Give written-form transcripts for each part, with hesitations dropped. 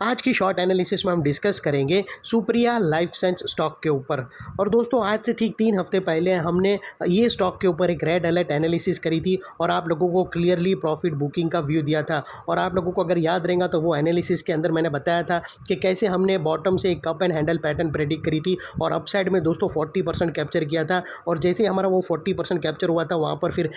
आज की short analysis में हम डिस्कस करेंगे सुप्रिया लाइफ साइंस स्टॉक के ऊपर। और दोस्तों आज से ठीक 3 हफ्ते पहले हमने ये स्टॉक के ऊपर एक रेड अलर्ट एनालिसिस करी थी और आप लोगों को क्लियरली प्रॉफिट बुकिंग का व्यू दिया था। और आप लोगों को अगर याद रहेगा तो वो एनालिसिस के अंदर मैंने बताया था कि कैसे हमने बॉटम से एक cup and handle pattern predict करी थी और अपसाइड में दोस्तों 40% कैप्चर किया था। और जैसे ही हमारा वो 40% कैप्चर हुआ था वहाँ पर फिर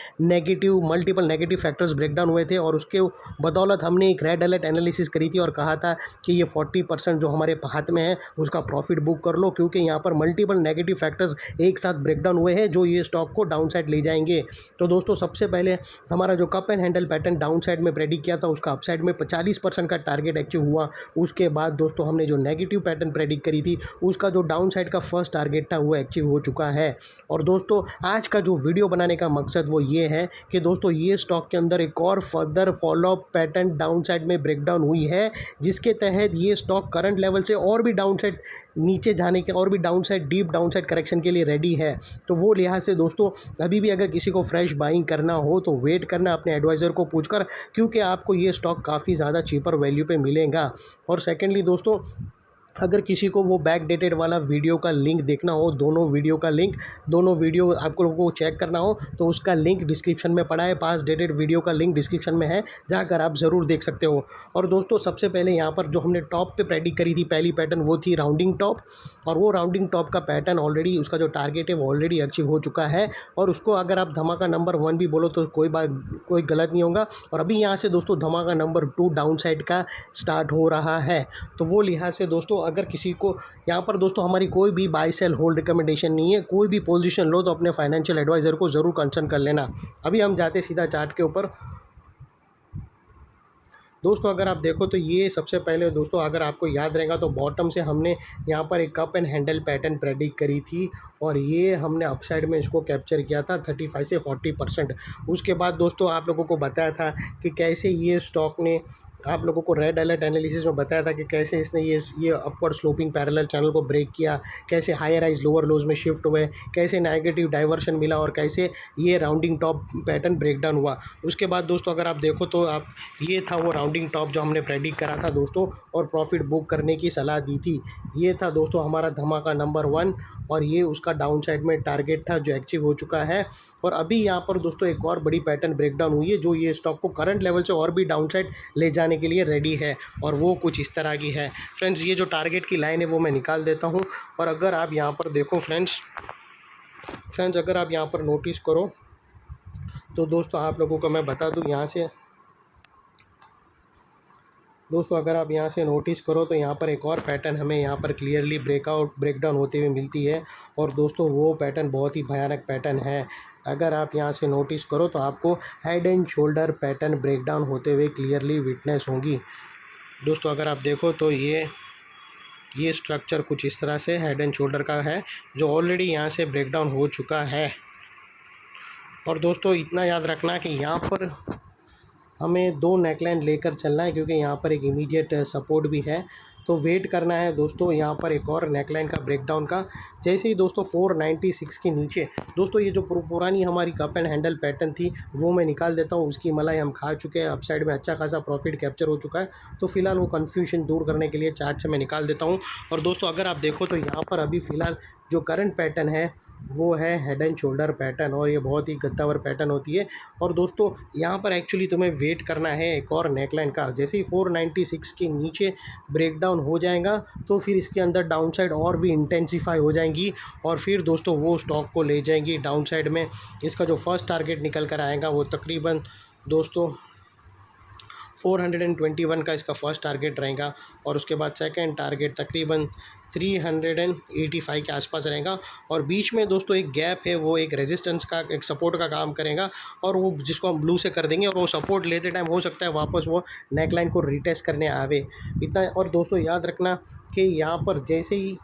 मल्टीपल नेगेटिव फैक्टर्स ब्रेकडाउन हुए थे और उसके बदौलत हमने एक रेड अलर्ट एनालिसिस करी थी और कहा था कि ये 40% जो हमारे हाथ में है उसका प्रॉफिट बुक कर लो, क्योंकि यहाँ पर मल्टीपल नेगेटिव फैक्टर्स एक साथ ब्रेकडाउन हुए हैं जो ये स्टॉक को डाउन साइड ले जाएंगे। तो दोस्तों सबसे पहले हमारा जो cup and handle pattern down side में प्रेडिक्ट किया था उसका अपसाइड में 40% का टारगेट अचीव हुआ। उसके बाद दोस्तों हमने जो नेगेटिव पैटर्न प्रेडिक्ट करी थी उसका जो डाउन साइड का फर्स्ट टारगेट था वो अचीव हो चुका है। और दोस्तों आज का जो वीडियो बनाने का मकसद वो ये है कि दोस्तों ये स्टॉक के अंदर एक और further follow up pattern down side में ब्रेकडाउन हुई है, जिसके तहत ये स्टॉक करंट लेवल से और भी डाउन साइड नीचे जाने के और भी down side deep down side correction के लिए रेडी है। तो वो लिहाज से दोस्तों अभी भी अगर किसी को फ्रेश बाइंग करना हो तो वेट करना अपने एडवाइज़र को पूछकर, क्योंकि आपको ये स्टॉक काफ़ी ज़्यादा चीपर वैल्यू पे मिलेगा। और सेकेंडली दोस्तों अगर किसी को वो बैक डेटेड वाला वीडियो का लिंक देखना हो, दोनों वीडियो आपको लोगों को चेक करना हो तो उसका लिंक डिस्क्रिप्शन में पड़ा है। पास डेटेड वीडियो का लिंक डिस्क्रिप्शन में है, जाकर आप ज़रूर देख सकते हो। और दोस्तों सबसे पहले यहाँ पर जो हमने टॉप पे प्रेडिक्ट करी थी पहली पैटर्न वो थी राउंडिंग टॉप, और वो राउंडिंग टॉप का पैटर्न ऑलरेडी उसका जो टारगेट है वो ऑलरेडी अचीव हो चुका है। और उसको अगर आप धमाका नंबर 1 भी बोलो तो कोई गलत नहीं होगा। और अभी यहाँ से दोस्तों धमाका नंबर 2 डाउन साइड का स्टार्ट हो रहा है। तो वो लिहाज से दोस्तों अगर किसी को यहाँ पर दोस्तों हमारी कोई भी बाय सेल होल्ड रिकमेंडेशन नहीं है, कोई भी पोजीशन लो तो अपने फाइनेंशियल एडवाइज़र को ज़रूर कंसल्ट कर लेना। अभी हम जाते सीधा चार्ट के ऊपर। दोस्तों अगर आप देखो तो ये सबसे पहले दोस्तों अगर आपको याद रहेगा तो बॉटम से हमने यहाँ पर एक cup and handle pattern predict करी थी और ये हमने अपसाइड में इसको कैप्चर किया था 35 से 40%। उसके बाद दोस्तों आप लोगों को बताया था कि कैसे ये स्टॉक ने, आप लोगों को रेड अलर्ट एनालिसिस में बताया था कि कैसे इसने ये अपवर्ड स्लोपिंग पैरेलल चैनल को ब्रेक किया, कैसे हायर हाइज लोअर लोज में शिफ्ट हुए, कैसे नेगेटिव डाइवर्शन मिला और कैसे ये राउंडिंग टॉप पैटर्न ब्रेकडाउन हुआ। उसके बाद दोस्तों अगर आप देखो तो आप ये था वो राउंडिंग टॉप जो हमने प्रेडिक्ट करा था दोस्तों और प्रॉफिट बुक करने की सलाह दी थी। ये था दोस्तों हमारा धमाका नंबर 1 और ये उसका डाउन साइड में टारगेट था जो अचीव हो चुका है। और अभी यहाँ पर दोस्तों एक और बड़ी पैटर्न ब्रेकडाउन हुई है जो ये स्टॉक को करंट लेवल से और भी डाउन साइड ले जाने के लिए रेडी है और वो कुछ इस तरह की है। फ्रेंड्स ये जो टारगेट की लाइन है वो मैं निकाल देता हूँ। और अगर आप यहाँ पर देखो फ्रेंड्स अगर आप यहाँ पर नोटिस करो तो दोस्तों आप लोगों को मैं बता दूँ यहाँ से, दोस्तों अगर आप यहाँ से नोटिस करो तो यहाँ पर एक और पैटर्न हमें यहाँ पर क्लियरली ब्रेकडाउन होते हुए मिलती है। और दोस्तों वो पैटर्न बहुत ही भयानक पैटर्न है। अगर आप यहाँ से नोटिस करो तो आपको head and shoulder pattern breakdown होते हुए क्लियरली विटनेस होगी। दोस्तों अगर आप देखो तो ये स्ट्रक्चर कुछ इस तरह से हेड एंड शोल्डर का है जो ऑलरेडी यहाँ से ब्रेकडाउन हो चुका है। और दोस्तों इतना याद रखना कि यहाँ पर हमें 2 नेकलाइन लेकर चलना है क्योंकि यहाँ पर एक इमीडिएट सपोर्ट भी है। तो वेट करना है दोस्तों यहाँ पर एक और नेकलाइन का ब्रेकडाउन का। जैसे ही दोस्तों 496 के नीचे दोस्तों ये जो पुरानी हमारी कप एंड हैंडल पैटर्न थी वो मैं निकाल देता हूँ। उसकी मलाई हम खा चुके हैं, अपसाइड में अच्छा खासा प्रॉफिट कैप्चर हो चुका है। तो फिलहाल वो कन्फ्यूजन दूर करने के लिए चार्ट से मैं निकाल देता हूँ। और दोस्तों अगर आप देखो तो यहाँ पर अभी फ़िलहाल जो करंट पैटर्न है वो है हेड एंड शोल्डर पैटर्न और ये बहुत ही गद्दावर पैटर्न होती है। और दोस्तों यहाँ पर एक्चुअली तुम्हें वेट करना है एक और नेकलाइन का। जैसे ही 496 के नीचे ब्रेकडाउन हो जाएगा तो फिर इसके अंदर डाउन साइड और भी इंटेंसिफाई हो जाएंगी और फिर दोस्तों वो स्टॉक को ले जाएंगी डाउन साइड में। इसका जो फर्स्ट टारगेट निकल कर आएगा वो तकरीबन दोस्तों 421 का इसका फर्स्ट टारगेट रहेगा और उसके बाद सेकंड टारगेट तकरीबन 385 के आसपास रहेगा। और बीच में दोस्तों एक गैप है वो एक रेजिस्टेंस का, एक सपोर्ट का काम करेगा और वो जिसको हम ब्लू से कर देंगे और वो सपोर्ट लेते टाइम हो सकता है वापस वो नेकलाइन को रिटेस्ट करने आवे इतना। और दोस्तों याद रखना कि यहाँ पर जैसे ही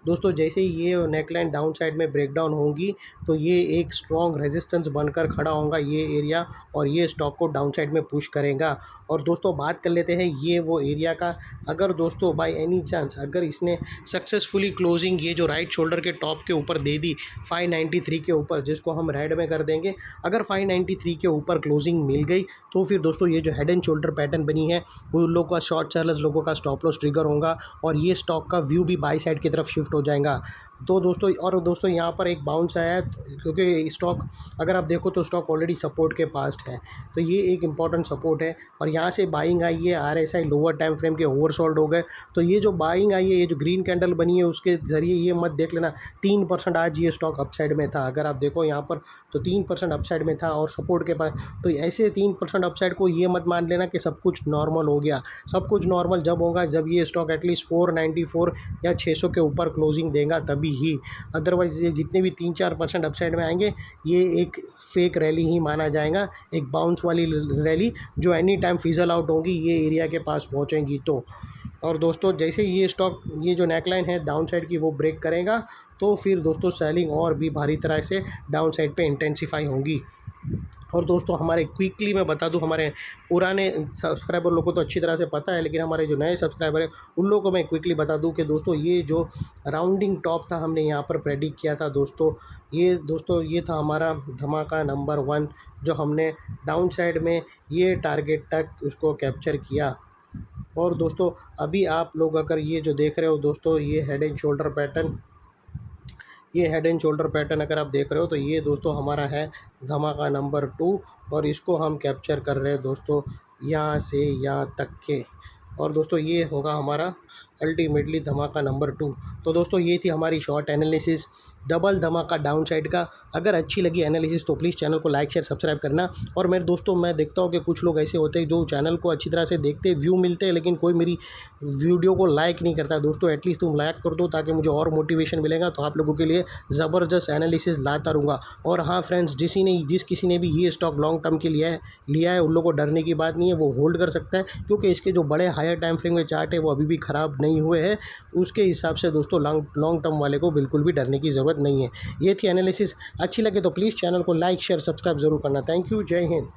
दोस्तों जैसे ही ये नेकलाइन डाउन साइड में ब्रेकडाउन होगी तो ये एक स्ट्रॉन्ग रेजिस्टेंस बनकर खड़ा होगा ये एरिया, और ये स्टॉक को डाउन साइड में पुश करेगा। और दोस्तों बात कर लेते हैं ये वो एरिया का, अगर दोस्तों बाय एनी चांस अगर इसने सक्सेसफुली क्लोजिंग ये जो राइट शोल्डर के टॉप के ऊपर दे दी 593 के ऊपर, जिसको हम रेड में कर देंगे, अगर 593 के ऊपर क्लोजिंग मिल गई तो फिर दोस्तों ये जो हेड एंड शोल्डर पैटर्न बनी है उन लोगों का शॉर्ट सेलर्स लोगों का स्टॉप लॉस ट्रिगर होगा और ये स्टॉक का व्यू भी बाई साइड की तरफ शिफ्ट हो जाएगा। तो दोस्तों यहाँ पर एक बाउंस आया है क्योंकि स्टॉक अगर आप देखो तो स्टॉक ऑलरेडी सपोर्ट के पास है, तो ये एक इंपॉर्टेंट सपोर्ट है। और यहाँ से बाइंग आई है, आरएसआई लोअर टाइम फ्रेम के ओवरसोल्ड हो गए, तो ये जो बाइंग आई है, ये जो ग्रीन कैंडल बनी है उसके ज़रिए ये मत देख लेना 3% आज ये स्टॉक अपसाइड में था। अगर आप देखो यहाँ पर तो 3% अपसाइड में था और सपोर्ट के पास, तो ऐसे 3% अपसाइड को ये मत मान लेना कि सब कुछ नॉर्मल हो गया। सब कुछ नॉर्मल जब होगा जब ये स्टॉक एटलीस्ट 494 या 600 के ऊपर क्लोजिंग देगा तभी ही, अदरवाइज ये जितने भी 3-4% अपसाइड में आएंगे ये एक फेक रैली ही माना जाएगा, एक बाउंस वाली रैली जो एनी टाइम फिजल आउट होगी ये एरिया के पास पहुंचेंगी तो। और दोस्तों जैसे ही ये स्टॉक ये जो नेकलाइन है डाउन साइड की वो ब्रेक करेगा तो फिर दोस्तों सेलिंग और भी भारी तरह से डाउन साइड पे इंटेंसिफाई होगी। और दोस्तों हमारे क्विकली मैं बता दूं, हमारे पुराने सब्सक्राइबर लोगों को तो अच्छी तरह से पता है, लेकिन हमारे जो नए सब्सक्राइबर हैं उन लोगों को मैं क्विकली बता दूं कि दोस्तों ये जो राउंडिंग टॉप था हमने यहाँ पर प्रेडिक्ट किया था दोस्तों, ये था हमारा धमाका नंबर 1 जो हमने डाउन साइड में ये टारगेट तक उसको कैप्चर किया। और दोस्तों अभी आप लोग अगर ये जो देख रहे हो दोस्तों ये हेड एंड शोल्डर पैटर्न, ये हेड एंड शोल्डर पैटर्न अगर आप देख रहे हो तो ये दोस्तों हमारा है धमाका नंबर 2 और इसको हम कैप्चर कर रहे हैं दोस्तों यहाँ से यहाँ तक के। और दोस्तों ये होगा हमारा अल्टीमेटली धमाका नंबर 2। तो दोस्तों ये थी हमारी शॉर्ट एनालिसिस डबल धमाका डाउन साइड का। अगर अच्छी लगी एनालिसिस तो प्लीज़ चैनल को लाइक शेयर सब्सक्राइब करना। और मेरे दोस्तों मैं देखता हूँ कि कुछ लोग ऐसे होते हैं जो चैनल को अच्छी तरह से देखते व्यू मिलते हैं लेकिन कोई मेरी वीडियो को लाइक नहीं करता। दोस्तों एटलीस्ट तुम लाइक कर दो ताकि मुझे और मोटिवेशन मिलेगा, तो आप लोगों के लिए ज़बरदस्त एनालिसिस लाता रहूँगा। और हाँ फ्रेंड्स, जिस किसी ने भी ये स्टॉक लॉन्ग टर्म के लिया है उन लोगों को डरने की बात नहीं है, वो होल्ड कर सकता है क्योंकि इसके जो बड़े हायर टाइम फ्रेम में चार्ट है वो अभी भी ख़राब नहीं हुए हैं। उसके हिसाब से दोस्तों लॉन्ग टर्म वाले को बिल्कुल भी डरने की ज़रूरत नहीं है। ये थी एनालिसिस। अच्छी लगे तो प्लीज़ चैनल को लाइक शेयर सब्सक्राइब ज़रूर करना। थैंक यू, जय हिंद।